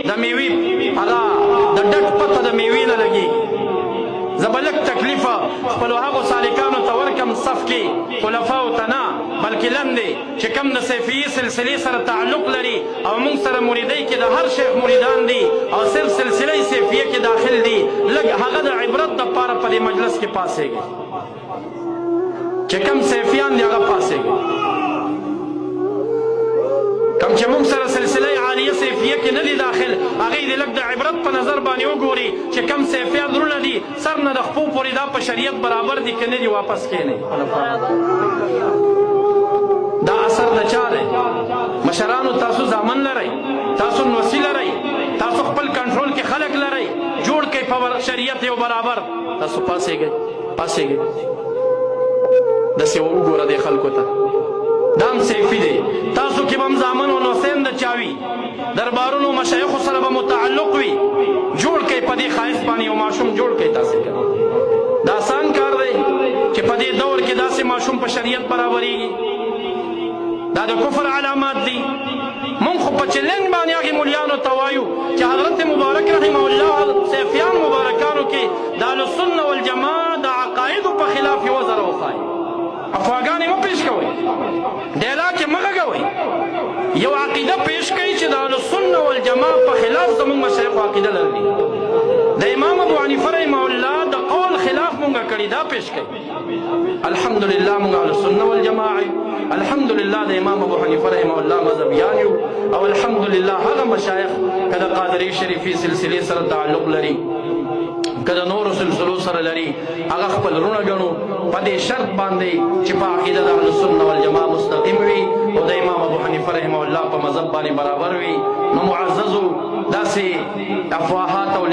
د میوې هغه د ډډ پته د میوې نه لګي زه به لږ تکلیفه خپلو هغو سالکانو ته ورکم صف کې خلفاو ته نه بلکې لاندې چې کوم د صوفیې سلسلې سره تعلق لري او موږ سره مریدۍ کې د هر شیخ مریدان دي او صرف سلسله صوفیه کې داخل دي لږ هغه د عبرت دپاره په دې مجلس کې پاسېږي چې کوم صوفیان دي هغه پاسېږي کم چې موږ سره سلسله عالیه صوفیه کې نه دي داخل هغوی دې لږ د عبرت په نظر باندې وګوري چې کم صوفیان زړونه دي سر نه د خپو پورې دا په شریعت برابر دي که نه دي واپس کښېنئ دا اثر د چا دی مشرانو تاسو زامن لرئ تاسو نوسي لرئ تاسو خپل کنټرول کې خلک لرئ جوړ کئ په شریعت یو برابر تاسو پاسېږئ داسې وګوره دې خلکو ته دا هم صوفي دی تاسو کې به هم زامن و نوسین د چا وي دربارونو مشایخو سره به متعلق وي جوړ کئ په دې ښایست باندې یو ماشوم جوړ کئ تاسې دا آسان کار دی چې په دې دور کې داسې ماشوم په شریعت برابرېږي دا د کفر علامات دي مونږ خو په چلنج باندې هغې مولیانو ته وایو چې حضرت مبارک رحمه الله صوفیان مبارکانو کې د اهلسنه والجماعه د عقایدو په خلاف یې وزر وښایي افواګانې مه پیش کوئ ډیلاګ یې مه غږوئ یو عقیده پیش کوئ چې د اهلسنه والجماعه په خلاف زموږ مشایخو عقیده لري د امام ابو حنیفه رحمه الله د قول خلاف مونږ کړي دا پیش کوئ الحمدلله مونږ اهلسنه والجماعه الحمدلله د امام ابو حنیفه رحمه الله مذهبیان یو او الحمدلله هغه مشایخ که د قادري شریفي سلسلې سره تعلق لري که د نورو سلسلو سره لري هغه خپل رونه ګڼو په دې شرط باندې چې په عقیده د اهلسنه والجماعه مستقیم وي او د امام ابو حنیفه رحمه الله په مذهب باندې برابر وي نو معززو داسې افواهات او